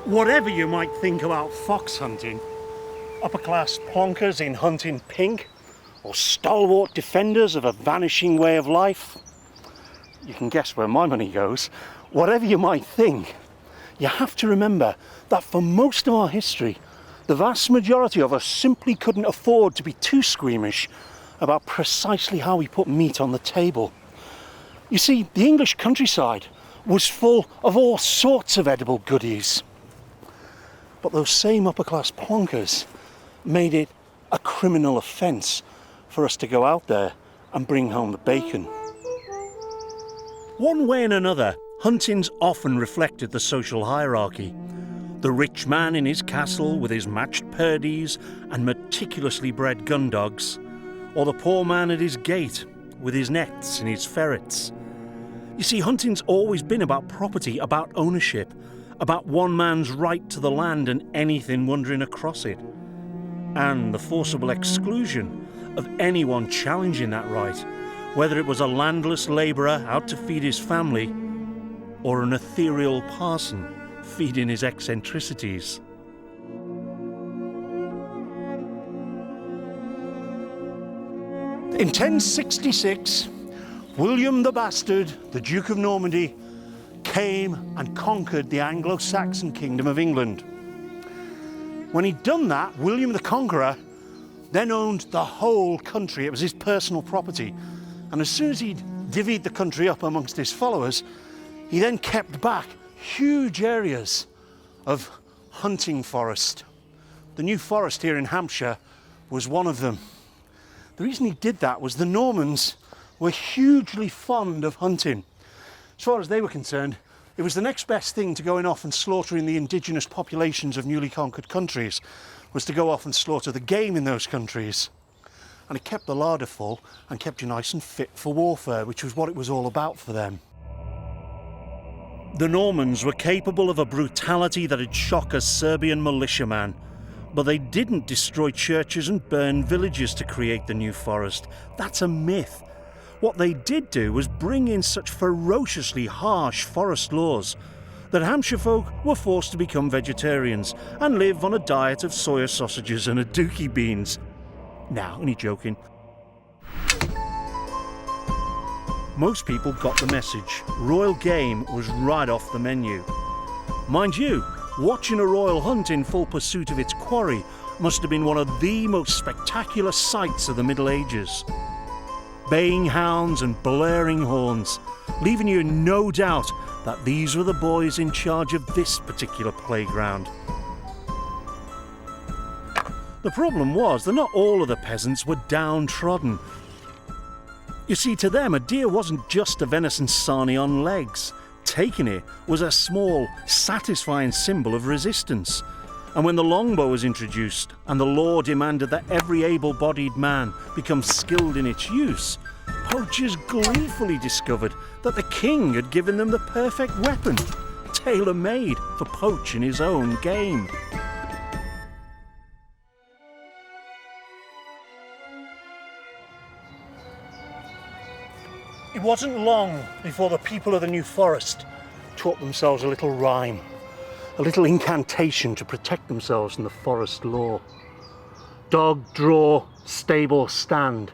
Whatever you might think about fox hunting, upper-class plonkers in hunting pink, or stalwart defenders of a vanishing way of life, you can guess where my money goes. Whatever you might think, you have to remember that for most of our history, the vast majority of us simply couldn't afford to be too squeamish about precisely how we put meat on the table. You see, the English countryside was full of all sorts of edible goodies. But those same upper-class plonkers made it a criminal offence for us to go out there and bring home the bacon. One way and another, hunting's often reflected the social hierarchy. The rich man in his castle with his matched perdies and meticulously bred gun dogs, or the poor man at his gate with his nets and his ferrets. You see, hunting's always been about property, about ownership, about one man's right to the land and anything wandering across it, and the forcible exclusion of anyone challenging that right, whether it was a landless labourer out to feed his family or an ethereal parson feeding his eccentricities. In 1066, William the Bastard, the Duke of Normandy, came and conquered the Anglo-Saxon kingdom of England. When he'd done that, William the Conqueror then owned the whole country. It was his personal property. And as soon as he'd divvied the country up amongst his followers, he then kept back huge areas of hunting forest. The New Forest here in Hampshire was one of them. The reason he did that was the Normans were hugely fond of hunting. As far as they were concerned, it was the next best thing to going off and slaughtering the indigenous populations of newly conquered countries, was to go off and slaughter the game in those countries. And it kept the larder full and kept you nice and fit for warfare, which was what it was all about for them. The Normans were capable of a brutality that'd shock a Serbian militiaman, but they didn't destroy churches and burn villages to create the New Forest. That's a myth. What they did do was bring in such ferociously harsh forest laws that Hampshire folk were forced to become vegetarians and live on a diet of soya sausages and aduki beans. Now, only joking. Most people got the message. Royal game was right off the menu. Mind you, watching a royal hunt in full pursuit of its quarry must have been one of the most spectacular sights of the Middle Ages. Baying hounds and blaring horns, leaving you in no doubt that these were the boys in charge of this particular playground. The problem was that not all of the peasants were downtrodden. You see, to them, a deer wasn't just a venison sarnie on legs. Taking it was a small, satisfying symbol of resistance. And when the longbow was introduced and the law demanded that every able-bodied man become skilled in its use, poachers gleefully discovered that the king had given them the perfect weapon, tailor-made for poaching his own game. It wasn't long before the people of the New Forest taught themselves a little rhyme, a little incantation to protect themselves from the forest law. Dog draw, stable stand,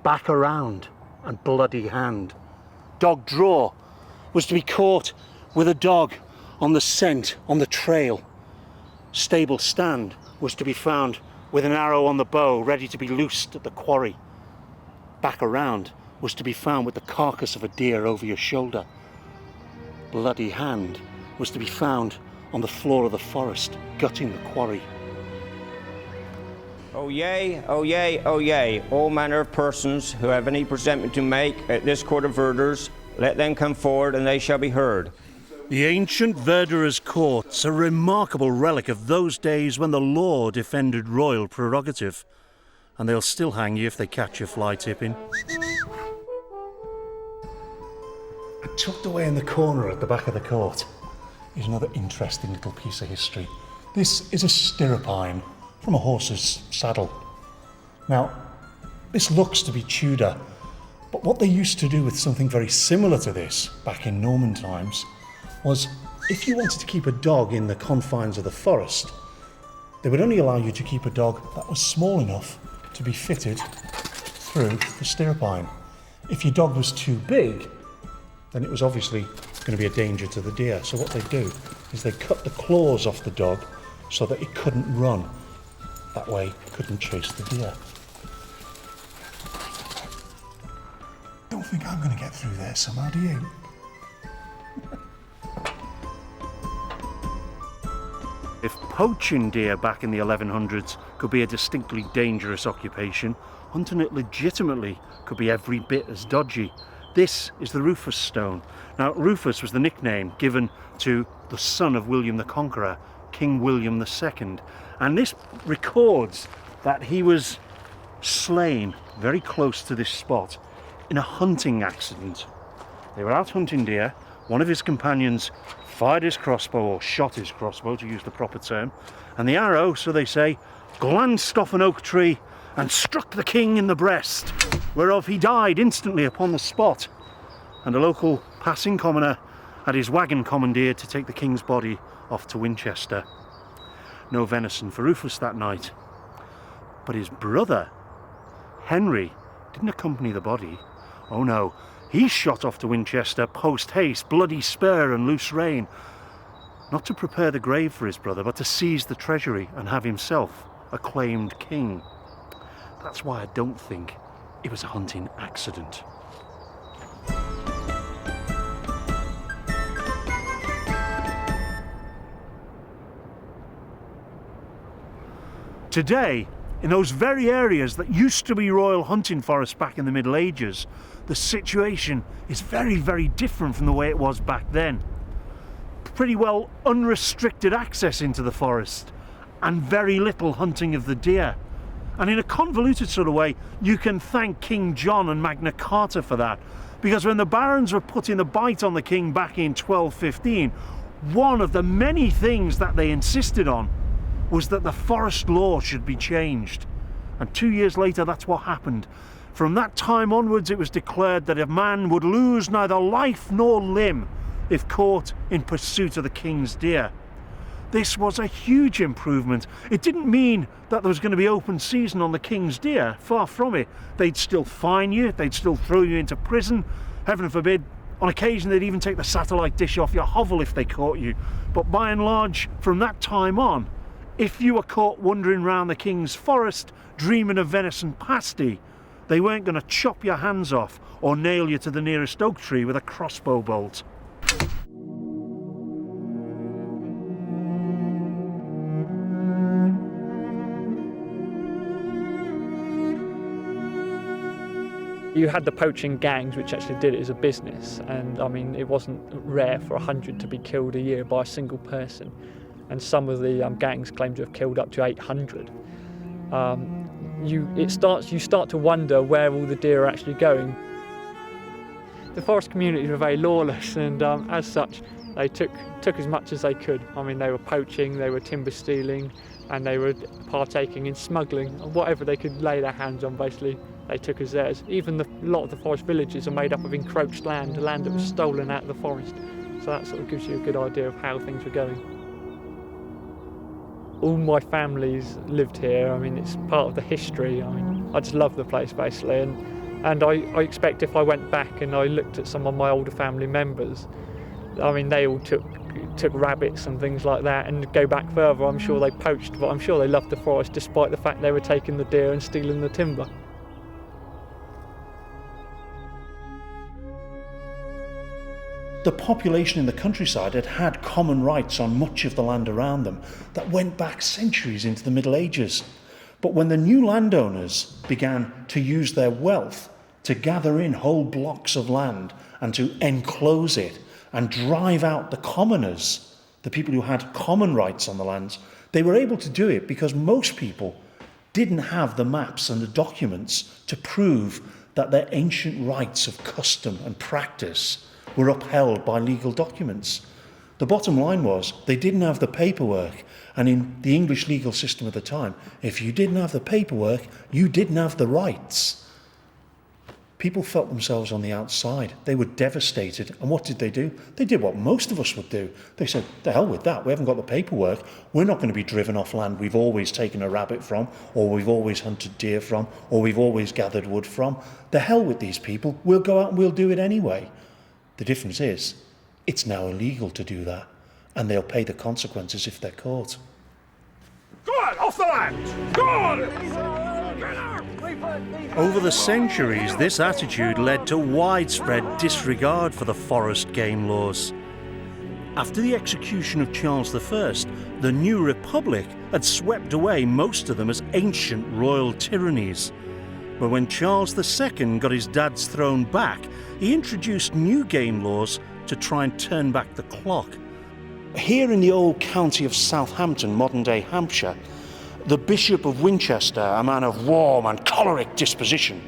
back around and bloody hand. Dog draw was to be caught with a dog on the scent, on the trail. Stable stand was to be found with an arrow on the bow, ready to be loosed at the quarry. Back around was to be found with the carcass of a deer over your shoulder. Bloody hand was to be found on the floor of the forest, gutting the quarry. O yea, o yea, o yea, all manner of persons who have any presentment to make at this court of verders, let them come forward and they shall be heard. The ancient Verderers' courts, a remarkable relic of those days when the law defended royal prerogative. And they'll still hang you if they catch you fly tipping. Tucked away in the corner at the back of the court is another interesting little piece of history. This is a stirrupine from a horse's saddle. Now, this looks to be Tudor, but what they used to do with something very similar to this back in Norman times was if you wanted to keep a dog in the confines of the forest, they would only allow you to keep a dog that was small enough to be fitted through the stirrupine. If your dog was too big, then it was obviously going to be a danger to the deer. So what they do is they cut the claws off the dog so that it couldn't run. That way it couldn't chase the deer. Don't think I'm going to get through there somehow, do you? If poaching deer back in the 1100s could be a distinctly dangerous occupation, hunting it legitimately could be every bit as dodgy. This is the Rufus stone. Now, Rufus was the nickname given to the son of William the Conqueror, King William II, and this records that he was slain very close to this spot in a hunting accident. They were out hunting deer. One of his companions fired his crossbow, or shot his crossbow to use the proper term, and the arrow, so they say, glanced off an oak tree and struck the king in the breast, whereof he died instantly upon the spot, and a local passing commoner had his wagon commandeered to take the king's body off to Winchester. No venison for Rufus that night, but his brother Henry didn't accompany the body. Oh no, he shot off to Winchester post-haste, bloody spur and loose rein, not to prepare the grave for his brother, but to seize the treasury and have himself acclaimed king. That's why I don't think it was a hunting accident. Today, in those very areas that used to be royal hunting forests back in the Middle Ages, the situation is very, very different from the way it was back then. Pretty well unrestricted access into the forest and very little hunting of the deer. And in a convoluted sort of way, you can thank King John and Magna Carta for that, because when the barons were putting the bite on the king back in 1215, one of the many things that they insisted on was that the forest law should be changed. And 2 years later, that's what happened. From that time onwards, it was declared that a man would lose neither life nor limb if caught in pursuit of the king's deer. This was a huge improvement. It didn't mean that there was going to be open season on the king's deer. Far from it. They'd still fine you, they'd still throw you into prison. Heaven forbid, on occasion they'd even take the satellite dish off your hovel if they caught you. But by and large, from that time on, if you were caught wandering round the king's forest dreaming of venison pasty, they weren't going to chop your hands off or nail you to the nearest oak tree with a crossbow bolt. You had the poaching gangs which actually did it as a business, and I mean it wasn't rare for 100 to be killed a year by a single person, and some of the gangs claim to have killed up to 800. You start to wonder where all the deer are actually going. The forest communities were very lawless, and as such they took as much as they could. I mean, they were poaching, they were timber stealing, and they were partaking in smuggling, and whatever they could lay their hands on basically they took as theirs. Even a lot of the forest villages are made up of encroached land that was stolen out of the forest. So that sort of gives you a good idea of how things were going. All my families lived here. I mean, it's part of the history. I mean, I just love the place basically, and I expect if I went back and I looked at some of my older family members, I mean, they all took rabbits and things like that, and go back further, I'm sure they poached, but I'm sure they loved the forest despite the fact they were taking the deer and stealing the timber. The population in the countryside had common rights on much of the land around them that went back centuries into the Middle Ages. But when the new landowners began to use their wealth to gather in whole blocks of land and to enclose it and drive out the commoners, the people who had common rights on the lands, they were able to do it because most people didn't have the maps and the documents to prove that their ancient rights of custom and practice were upheld by legal documents. The bottom line was they didn't have the paperwork, and in the English legal system at the time, if you didn't have the paperwork, you didn't have the rights. People felt themselves on the outside. They were devastated. And what did? They did what most of us would do. They said, the hell with that. We haven't got the paperwork. We're not going to be driven off land we've always taken a rabbit from, or we've always hunted deer from, or we've always gathered wood from. The hell with these people. We'll go out and we'll do it anyway. The difference is, it's now illegal to do that, and they'll pay the consequences if they're caught. Go on, off the land! Go on! Over the centuries, this attitude led to widespread disregard for the forest game laws. After the execution of Charles I, the new republic had swept away most of them as ancient royal tyrannies. But when Charles II got his dad's throne back, he introduced new game laws to try and turn back the clock. Here in the old county of Southampton, modern-day Hampshire, the Bishop of Winchester, a man of warm and choleric disposition,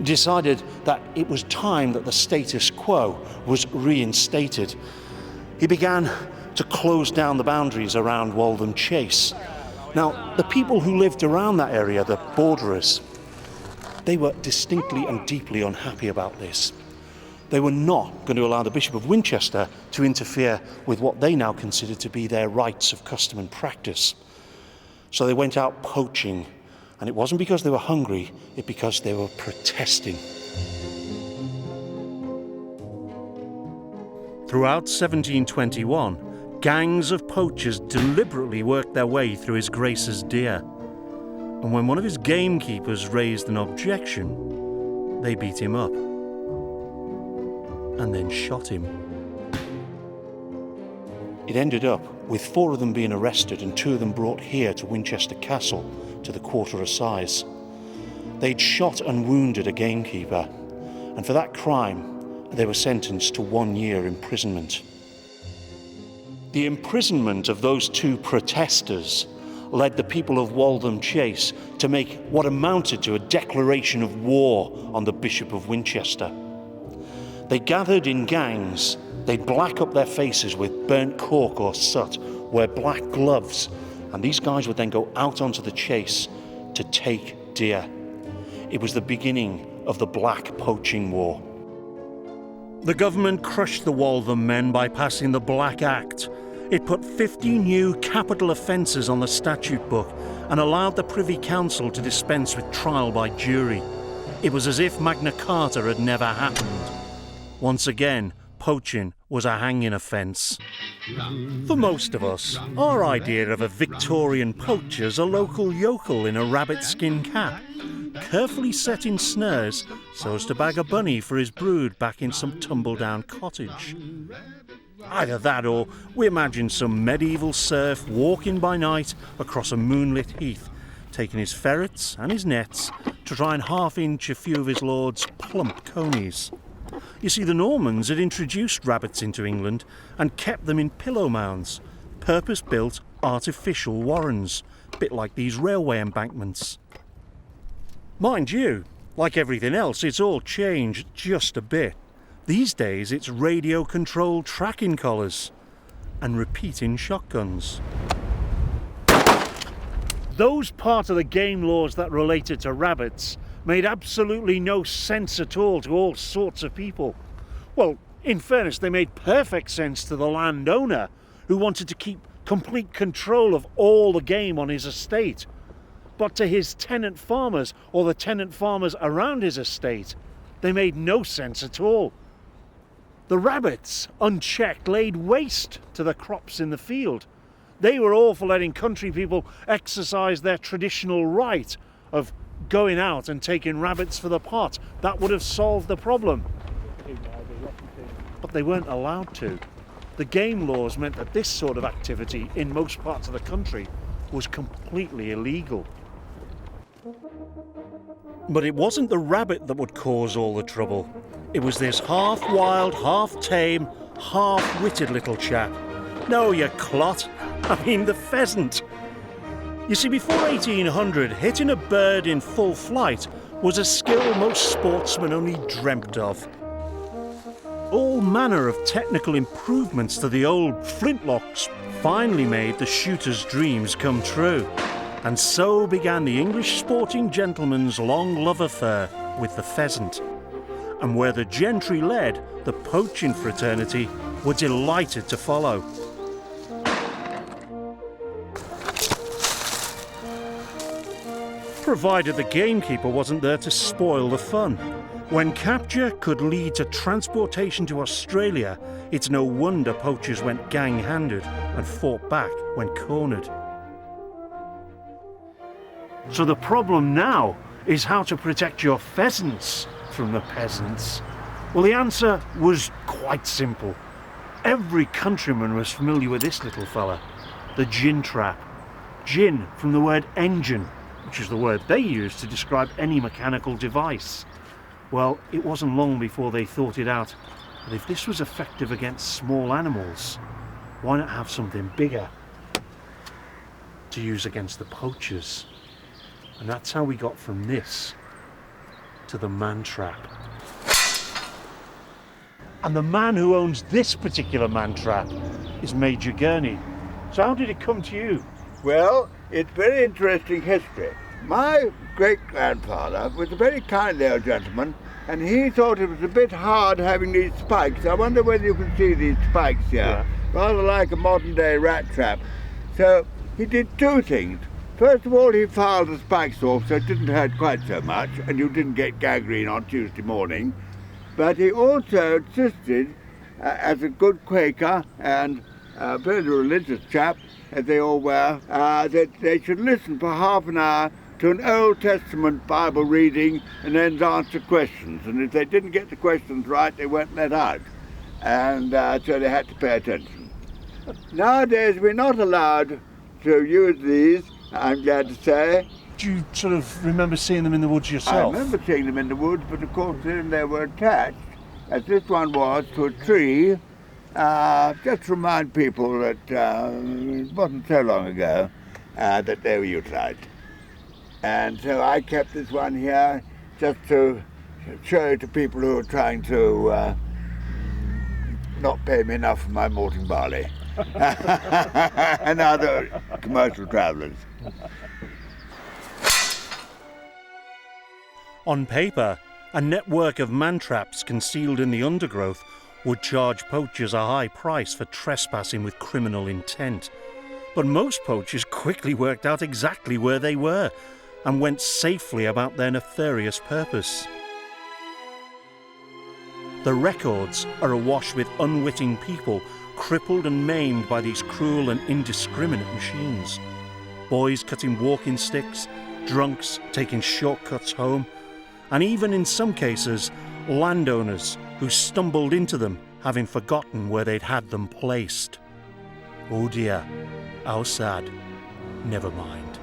decided that it was time that the status quo was reinstated. He began to close down the boundaries around Waltham Chase. Now, the people who lived around that area, the borderers, they were distinctly and deeply unhappy about this. They were not going to allow the Bishop of Winchester to interfere with what they now considered to be their rights of custom and practice. So they went out poaching, and it wasn't because they were hungry, it's because they were protesting. Throughout 1721, gangs of poachers deliberately worked their way through His Grace's deer. And when one of his gamekeepers raised an objection, they beat him up and then shot him. It ended up with 4 of them being arrested and 2 of them brought here to Winchester Castle to the Quarter Assize. They'd shot and wounded a gamekeeper, and for that crime they were sentenced to 1 year imprisonment. The imprisonment of those 2 protesters led the people of Waltham Chase to make what amounted to a declaration of war on the Bishop of Winchester. They gathered in gangs. They'd black up their faces with burnt cork or soot, wear black gloves, and these guys would then go out onto the chase to take deer. It was the beginning of the Black Poaching War. The government crushed the Waltham men by passing the Black Act. It put 50 new capital offences on the statute book and allowed the Privy Council to dispense with trial by jury. It was as if Magna Carta had never happened. Once again, poaching was a hanging offence. For most of us, our idea of a Victorian poacher's a local yokel in a rabbit skin cap, carefully setting snares so as to bag a bunny for his brood back in some tumble-down cottage. Either that or we imagine some medieval serf walking by night across a moonlit heath, taking his ferrets and his nets to try and half-inch a few of his lord's plump conies. You see, the Normans had introduced rabbits into England and kept them in pillow mounds, purpose-built artificial warrens, a bit like these railway embankments. Mind you, like everything else, it's all changed just a bit. These days it's radio-controlled tracking collars and repeating shotguns. Those parts of the game laws that related to rabbits made absolutely no sense at all to all sorts of people. Well, in fairness, they made perfect sense to the landowner who wanted to keep complete control of all the game on his estate. But to his tenant farmers or the tenant farmers around his estate, they made no sense at all. The rabbits, unchecked, laid waste to the crops in the field. They were all for letting country people exercise their traditional right of going out and taking rabbits for the pot. That would have solved the problem. But they weren't allowed to. The game laws meant that this sort of activity in most parts of the country was completely illegal. But it wasn't the rabbit that would cause all the trouble. It was this half-wild, half-tame, half-witted little chap. No, you clot. I mean the pheasant. You see, before 1800, hitting a bird in full flight was a skill most sportsmen only dreamt of. All manner of technical improvements to the old flintlocks finally made the shooter's dreams come true. And so began the English sporting gentleman's long love affair with the pheasant. and where the gentry led, the poaching fraternity were delighted to follow. Provided the gamekeeper wasn't there to spoil the fun. When capture could lead to transportation to Australia, it's no wonder poachers went gang-handed and fought back when cornered. So the problem now is how to protect your pheasants from the peasants. Well, the answer was quite simple. Every countryman was familiar with this little fella, the gin trap. Gin from the word engine, which is the word they used to describe any mechanical device. Well, it wasn't long before they thought it out that if this was effective against small animals, why not have something bigger to use against the poachers? And that's how we got from this to the Mantrap. And the man who owns this particular Mantrap is Major Gurney. So how did it come to you? Well, it's very interesting history. My great-grandfather was a very kindly old gentleman, and he thought it was a bit hard having these spikes. I wonder whether you can see these spikes here, Yeah. rather like a modern-day rat trap. So he did two things. First of all, he filed the spikes off so it didn't hurt quite so much, and you didn't get gangrene on Tuesday morning. But he also insisted, as a good Quaker and a very religious chap, as they all were, that they should listen for half an hour to an Old Testament Bible reading and then answer questions. And if they didn't get the questions right, they weren't let out. And so they had to pay attention. Nowadays, we're not allowed to use these, I'm glad to say. Do you sort of remember seeing them in the woods I yourself? remember seeing them in the woods, but of course then they were attached, as this one was, to a tree, just to remind people that it wasn't so long ago that they were utilised. And so I kept this one here just to show it to people who are trying to not pay me enough for my malting barley and other commercial travellers. On paper, a network of mantraps concealed in the undergrowth would charge poachers a high price for trespassing with criminal intent. But most poachers quickly worked out exactly where they were and went safely about their nefarious purpose. The records are awash with unwitting people crippled and maimed by these cruel and indiscriminate machines. Boys cutting walking sticks, drunks taking shortcuts home, and even in some cases, landowners who stumbled into them having forgotten where they'd had them placed. Oh dear, how sad. Never mind.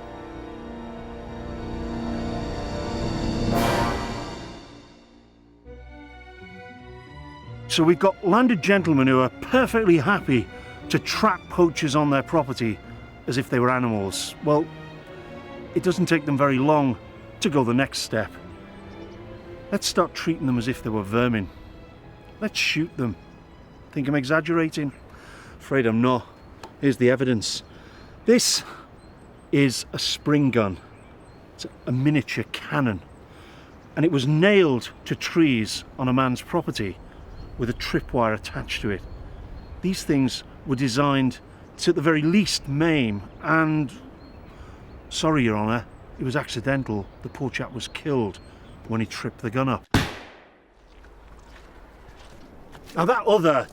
So we've got landed gentlemen who are perfectly happy to trap poachers on their property as if they were animals. Well, it doesn't take them very long to go the next step. Let's start treating them as if they were vermin. Let's shoot them. Think I'm exaggerating? Afraid I'm not. Here's the evidence. This is a spring gun. It's a miniature cannon. And it was nailed to trees on a man's property with a tripwire attached to it. These things were designed to at the very least maim and... Sorry, Your Honour, it was accidental. The poor chap was killed when he tripped the gun up. Now that other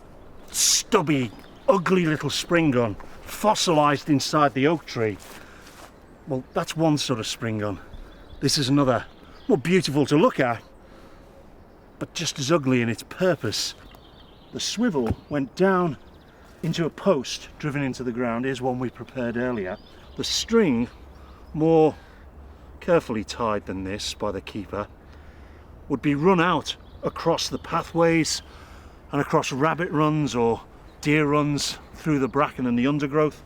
stubby, ugly little spring gun, fossilised inside the oak tree, well, that's one sort of spring gun. This is another, more beautiful to look at, but just as ugly in its purpose. The swivel went down into a post driven into the ground. Here's one we prepared earlier. The string, more carefully tied than this by the keeper, would be run out across the pathways and across rabbit runs or deer runs through the bracken and the undergrowth.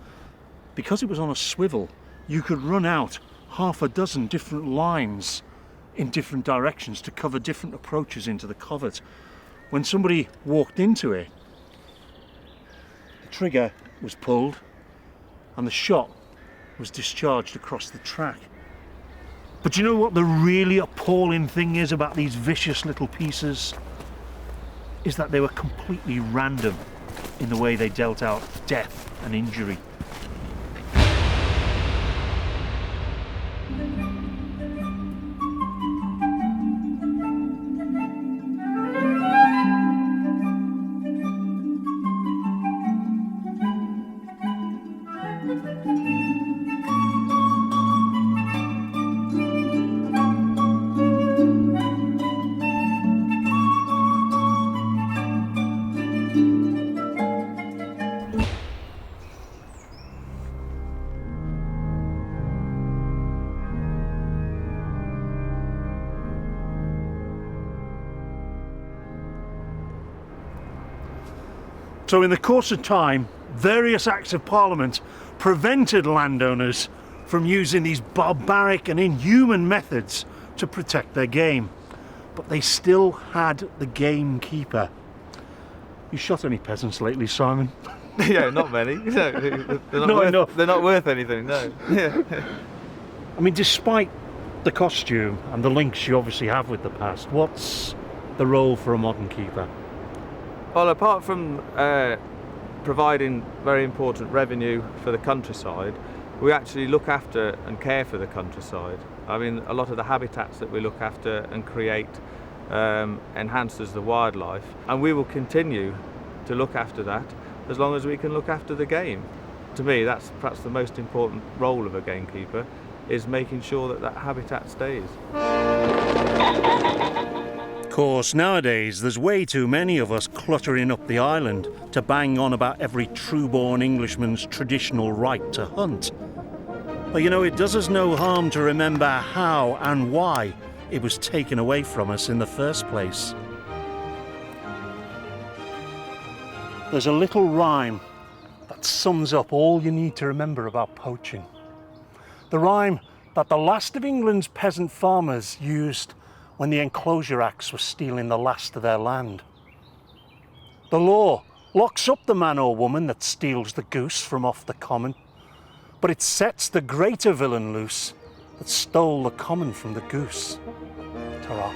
Because it was on a swivel, you could run out half a dozen different lines in different directions to cover different approaches into the covert. When somebody walked into it, the trigger was pulled and the shot was discharged across the track. But you know what the really appalling thing is about these vicious little pieces? is that they were completely random in the way they dealt out death and injury. So in the course of time, various acts of parliament prevented landowners from using these barbaric and inhuman methods to protect their game. But they still had the gamekeeper. You shot any peasants lately, Simon? Yeah, not many. No, they're not worth anything, no. Yeah. I mean, despite the costume and the links you obviously have with the past, what's the role for a modern keeper? Well, apart from providing very important revenue for the countryside, we actually look after and care for the countryside. I mean, a lot of the habitats that we look after and create enhances the wildlife, and we will continue to look after that as long as we can look after the game. To me, that's perhaps the most important role of a gamekeeper, is making sure that that habitat stays. Of course, nowadays there's way too many of us cluttering up the island to bang on about every true-born Englishman's traditional right to hunt. But you know, it does us no harm to remember how and why it was taken away from us in the first place. There's a little rhyme that sums up all you need to remember about poaching. The rhyme that the last of England's peasant farmers used when the Enclosure Acts were stealing the last of their land. The law locks up the man or woman that steals the goose from off the common, but it sets the greater villain loose that stole the common from the goose. Ta-ra.